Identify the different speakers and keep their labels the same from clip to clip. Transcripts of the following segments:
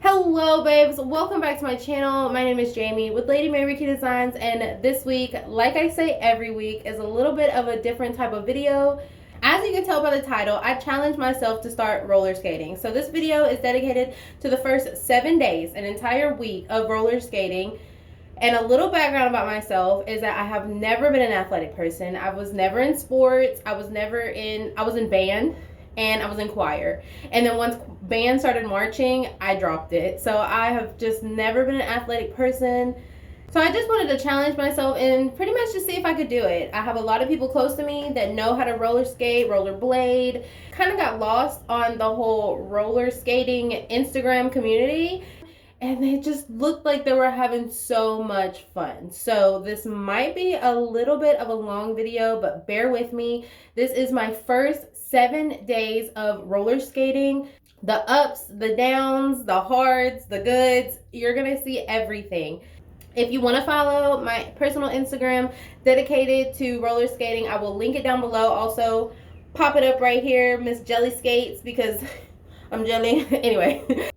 Speaker 1: Hello babes, welcome back to my channel. My name is Jamie with Lady Meraki Designs, and this week, like I say every week, is a little bit of a different type of video. As you can tell by the title, I challenged myself to start roller skating. So this video is dedicated to the first 7 days, an entire week of roller skating. And a little background about myself is that I have never been an athletic person. I was never in sports. I was in band and I was in choir. And then once band started marching, I dropped it. So I have just never been an athletic person. So I just wanted to challenge myself and pretty much just see if I could do it. I have a lot of people close to me that know how to roller skate, roller blade. Kind of got lost on the whole roller skating Instagram community, and they just looked like they were having so much fun. So this might be a little bit of a long video, but bear with me. This is my first 7 days of roller skating. The ups, the downs, the hards, the goods, you're gonna see everything. If you want to follow my personal Instagram dedicated to roller skating, I will link it down below. Also, pop it up right here, Miss Jelly.skates, because I'm jelly. Anyway.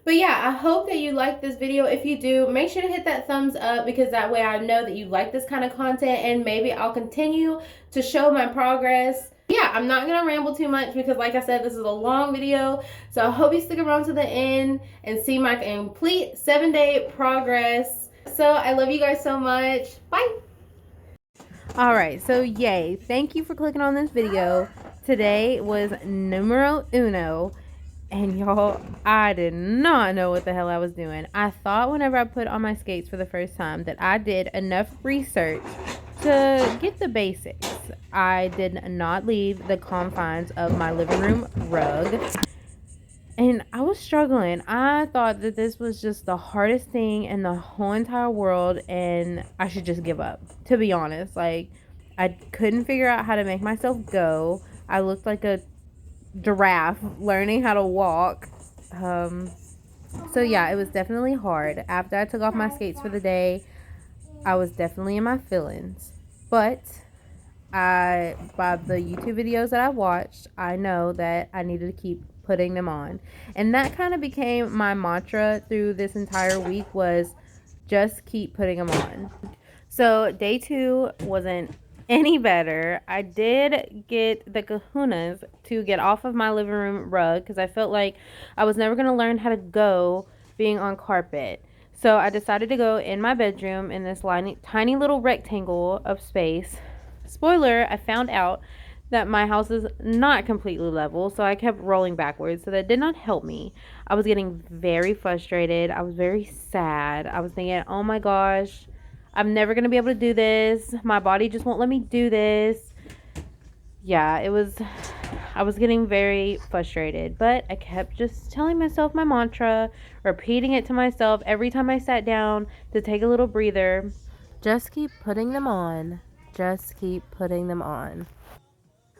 Speaker 1: But yeah, I hope that you like this video. If you do, make sure to hit that thumbs up, because that way I know that you like this kind of content, and maybe I'll continue to show my progress. Yeah, I'm not going to ramble too much because, like I said, this is a long video. So I hope you stick around to the end and see my complete 7-day progress. So I love you guys so much. Bye. Alright, so yay. Thank you for clicking on this video. Today was numero uno. And y'all, I did not know what the hell I was doing. I thought whenever I put on my skates for the first time that I did enough research to get the basics. I did not leave the confines of my living room rug. And I was struggling. I thought that this was just the hardest thing in the whole entire world, and I should just give up. To be honest, like, I couldn't figure out how to make myself go. I looked like a giraffe learning how to walk. So yeah, it was definitely hard. After I took off my skates for the day, I was definitely in my feelings. But by the YouTube videos that I watched, I know that I needed to keep putting them on. And that kind of became my mantra through this entire week, was just keep putting them on. So day 2 wasn't any better. I did get the kahunas to get off of my living room rug because I felt like I was never going to learn how to go being on carpet. So I decided to go in my bedroom in this tiny little rectangle of space. Spoiler, I found out that my house is not completely level, so I kept rolling backwards, so that did not help me. I was getting very frustrated. I was very sad. I was thinking, oh my gosh, I'm never going to be able to do this. My body just won't let me do this. Yeah, I was getting very frustrated, but I kept just telling myself my mantra, repeating it to myself every time I sat down to take a little breather. Just keep putting them on. Just keep putting them on.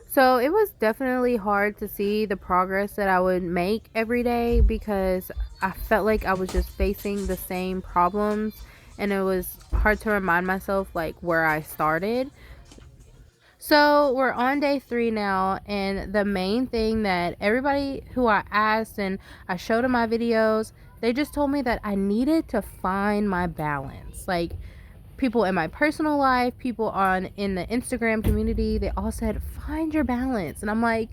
Speaker 1: So it was definitely hard to see the progress that I would make every day, because I felt like I was just facing the same problems, and it was hard to remind myself like where I started. So we're on day 3 now, and the main thing that everybody who I asked and I showed in my videos, they just told me that I needed to find my balance. Like, people in my personal life, people in the Instagram community, they all said, find your balance. And I'm like,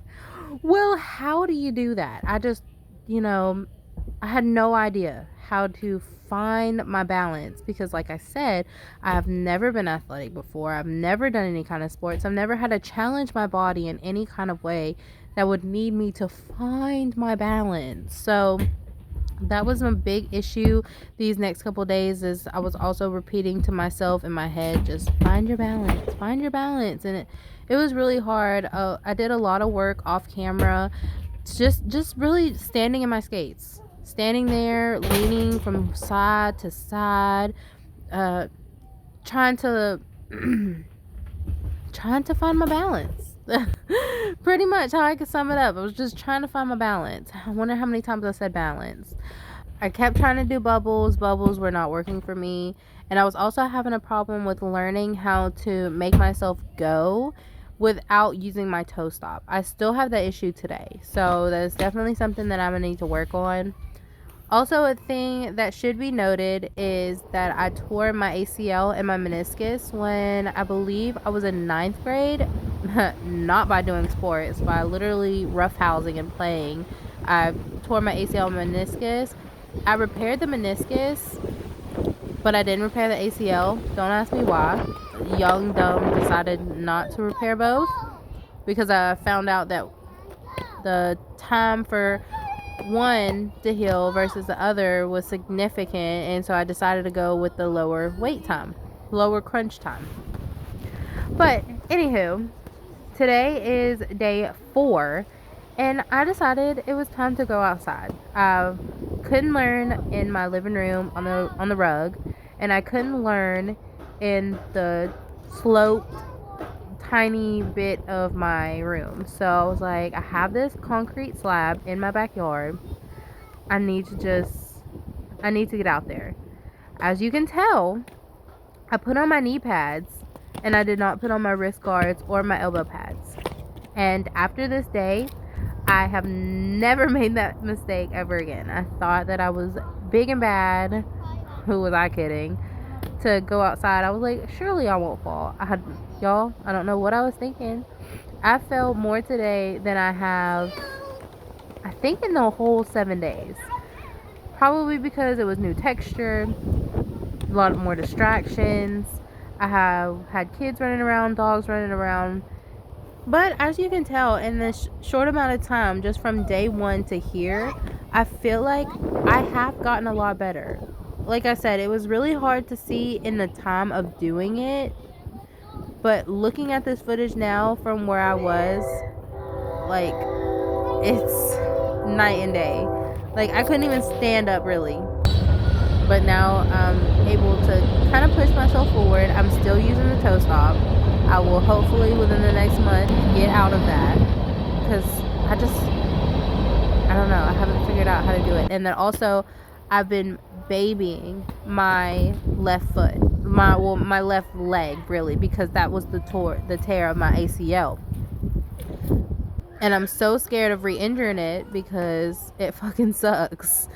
Speaker 1: well, how do you do that? I just, I had no idea how to find my balance, because like I said, I have never been athletic before. I've never done any kind of sports. I've never had to challenge my body in any kind of way that would need me to find my balance. So that was a big issue these next couple days, is I was also repeating to myself in my head, just find your balance, find your balance. And it was really hard. I did a lot of work off camera, just really standing in my skates, standing there, leaning from side to side, trying to find my balance. Pretty much how I could sum it up. I was just trying to find my balance. I wonder how many times I said balance. I kept trying to do bubbles. Bubbles were not working for me. And I was also having a problem with learning how to make myself go without using my toe stop. I still have that issue today. So that's definitely something that I'm going to need to work on. Also, a thing that should be noted is that I tore my ACL and my meniscus when I believe I was in 9th grade. Not by doing sports, by literally roughhousing and playing. I tore my ACL and meniscus. I repaired the meniscus, but I didn't repair the ACL. Don't ask me why. Young, dumb, decided not to repair both because I found out that the time for one to heal versus the other was significant, and so I decided to go with the lower wait time, lower crunch time. But anywho, today is day 4, and I decided it was time to go outside. I couldn't learn in my living room on the rug, and I couldn't learn in the sloped tiny bit of my room. So I was like, I have this concrete slab in my backyard. I need to get out there. As you can tell, I put on my knee pads and I did not put on my wrist guards or my elbow pads. And after this day, I have never made that mistake ever again. I thought that I was big and bad. Who was I kidding? To go outside, I was like, surely I won't fall. Y'all, I don't know what I was thinking. I fell more today than I have, I think, in the whole 7 days. Probably because it was new texture, a lot more distractions. I have had kids running around, dogs running around. But as you can tell, in this short amount of time, just from day 1 to here, I feel like I have gotten a lot better. Like I said, it was really hard to see in the time of doing it. But looking at this footage now from where I was, like, it's night and day. Like, I couldn't even stand up really. But now I'm able to kind of push myself forward. I'm still using the toe stop. I will hopefully within the next month get out of that. Because I don't know. I haven't figured out how to do it. And then also, I've been babying my left foot. My left leg, really, because that was the tear of my ACL. And I'm so scared of re-injuring it because it fucking sucks.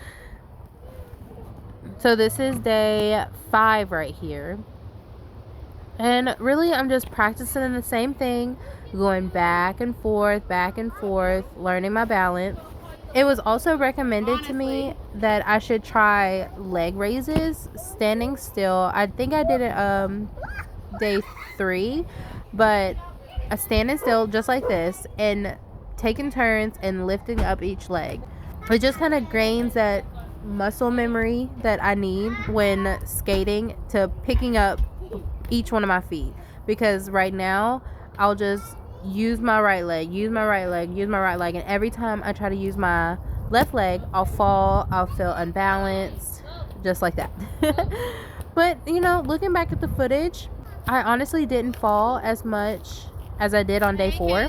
Speaker 1: So this is day 5 right here. And really, I'm just practicing the same thing, going back and forth, learning my balance. It was also recommended to me that I should try leg raises standing still. I think I did it day 3, but standing still just like this and taking turns and lifting up each leg. It just kind of gains that muscle memory that I need when skating to picking up each one of my feet, because right now I'll just use my right leg, and every time I try to use my left leg, I'll fall, I'll feel unbalanced, just like that. But you know, looking back at the footage, I honestly didn't fall as much as I did on day 4,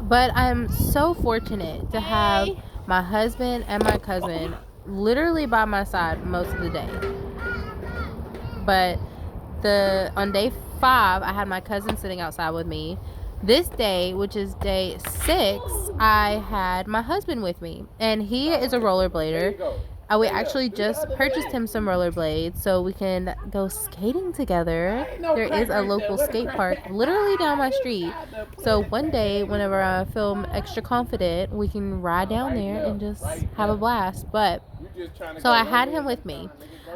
Speaker 1: but I'm so fortunate to have my husband and my cousin literally by my side most of the day. But on day 5, I had my cousin sitting outside with me. This day, which is day 6, I had my husband with me, and he is a rollerblader. We actually just purchased him some rollerblades so we can go skating together. There is a local skate park literally down my street. So one day, whenever I feel extra confident, we can ride down there and just have a blast. So I had him with me.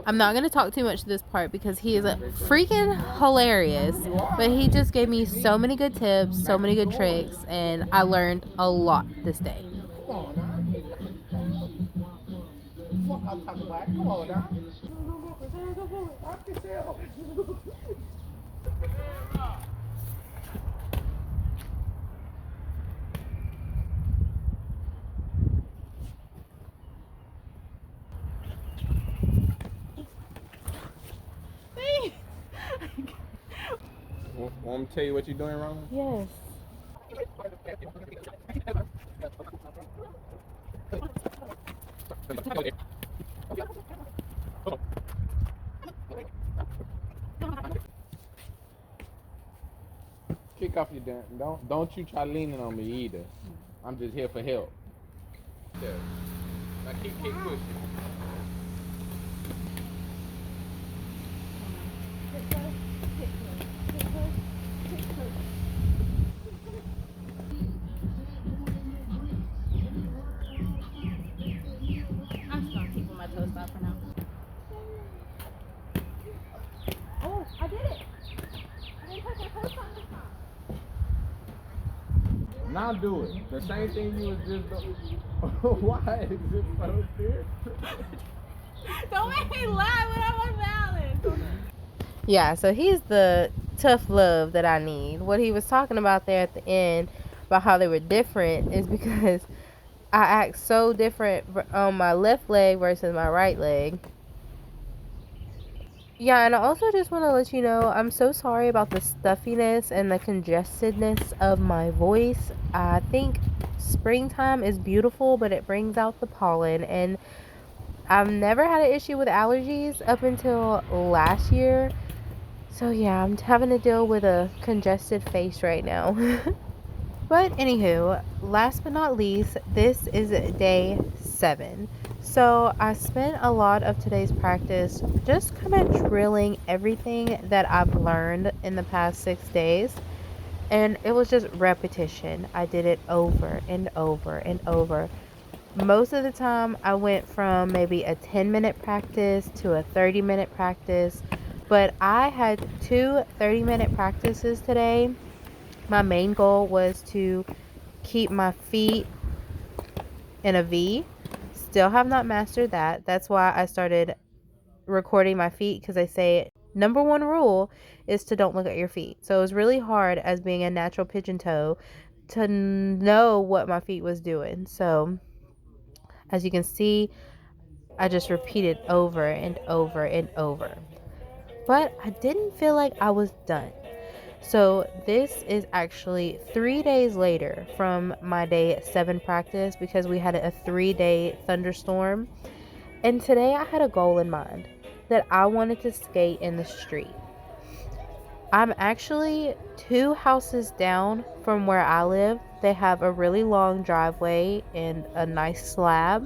Speaker 1: I'm not going to talk too much to this part because he is freaking hilarious. But he just gave me so many good tips, so many good tricks, and I learned a lot this day.
Speaker 2: Want me to tell you what you're doing wrong?
Speaker 1: Yes.
Speaker 2: Kick off your damn. Don't you try leaning on me either. I'm just here for help. Yeah. Now keep pushing.
Speaker 1: I'm just gonna keep my toes out for now. Oh, I did it! I didn't touch my toes on this time.
Speaker 2: Now do it. The same thing you was just doing. Why is it so serious?
Speaker 1: Don't make me laugh when I'm on balance. Yeah, so he's the tough love that I need. What he was talking about there at the end about how they were different is because I act so different on my left leg versus my right leg. Yeah, and I also just want to let you know I'm so sorry about the stuffiness and the congestedness of my voice. I think springtime is beautiful, but it brings out the pollen, and I've never had an issue with allergies up until last year. So yeah, I'm having to deal with a congested face right now. But anywho, last but not least, this is day 7. So I spent a lot of today's practice just kind of drilling everything that I've learned in the past 6 days. And it was just repetition. I did it over and over and over. Most of the time, I went from maybe a 10-minute practice to a 30-minute practice. But I had 2 30-minute practices today. My main goal was to keep my feet in a V. Still have not mastered that. That's why I started recording my feet, because they say number 1 rule is to don't look at your feet. So it was really hard as being a natural pigeon toe to know what my feet was doing. So as you can see, I just repeated over and over and over. But I didn't feel like I was done. So this is actually 3 days later from my day 7 practice, because we had a 3-day thunderstorm. And today I had a goal in mind that I wanted to skate in the street. I'm actually 2 houses down from where I live. They have a really long driveway and a nice slab.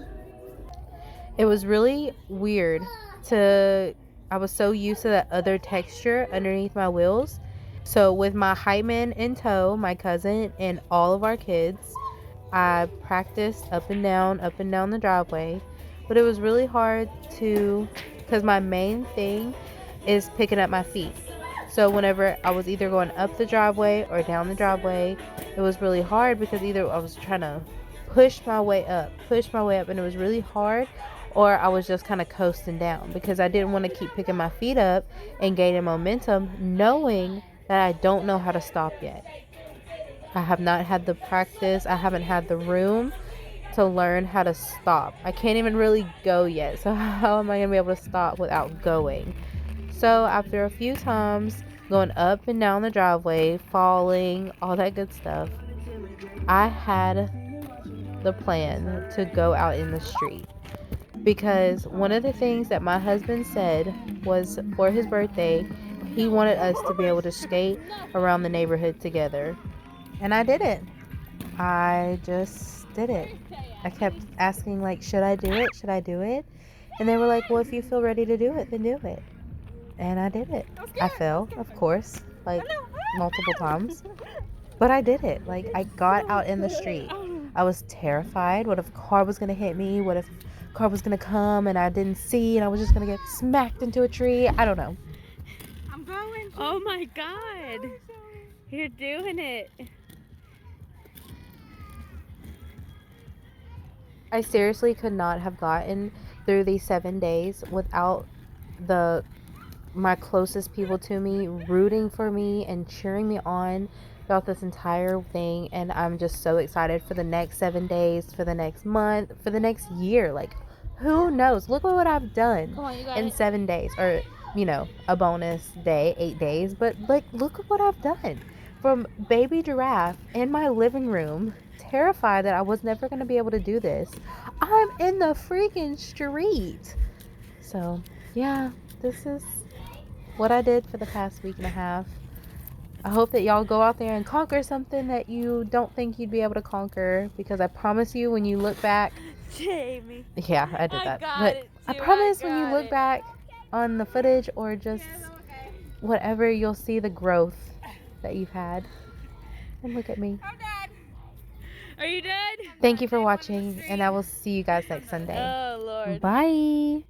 Speaker 1: It was really weird I was so used to that other texture underneath my wheels. So with my hype man in tow, my cousin, and all of our kids, I practiced up and down the driveway. But it was really hard because my main thing is picking up my feet. So whenever I was either going up the driveway or down the driveway, it was really hard because either I was trying to push my way up, and it was really hard, or I was just kind of coasting down because I didn't want to keep picking my feet up and gaining momentum, knowing that I don't know how to stop yet. I have not had the practice. I haven't had the room to learn how to stop. I can't even really go yet. So how am I going to be able to stop without going? So after a few times going up and down the driveway, falling, all that good stuff, I had the plan to go out in the street. Because one of the things that my husband said was for his birthday, he wanted us to be able to skate around the neighborhood together. And I did it. I just did it. I kept asking, like, should I do it? Should I do it? And they were like, well, if you feel ready to do it, then do it. And I did it. I fell, of course, like multiple times. But I did it. Like, I got out in the street. I was terrified. What if a car was going to hit me? What if a car was going to come and I didn't see and I was just going to get smacked into a tree? I don't know.
Speaker 3: I'm going.
Speaker 1: Oh my God. You're doing it. I seriously could not have gotten through these 7 days without my closest people to me rooting for me and cheering me on throughout this entire thing. And I'm just so excited for the next 7 days, for the next month, for the next year. Like, who knows? Look at what I've done in 7 days, or a bonus day, 8 days. But like, look at what I've done. From baby giraffe in my living room, terrified that I was never going to be able to do this, I'm in the freaking street. So yeah, this is what I did for the past week and a half. I hope that y'all go out there and conquer something that you don't think you'd be able to conquer, because I promise you, when you look back,
Speaker 3: Jamie.
Speaker 1: yeah, I did that.
Speaker 3: got
Speaker 1: But
Speaker 3: it,
Speaker 1: I
Speaker 3: too.
Speaker 1: promise
Speaker 3: I
Speaker 1: when you
Speaker 3: got
Speaker 1: look
Speaker 3: it.
Speaker 1: back on the footage, or just whatever, you'll see the growth that you've had. And look at me.
Speaker 3: I'm done. Are you done?
Speaker 1: Thank you for watching, and I will see you guys next Sunday.
Speaker 3: Oh, Lord.
Speaker 1: Bye.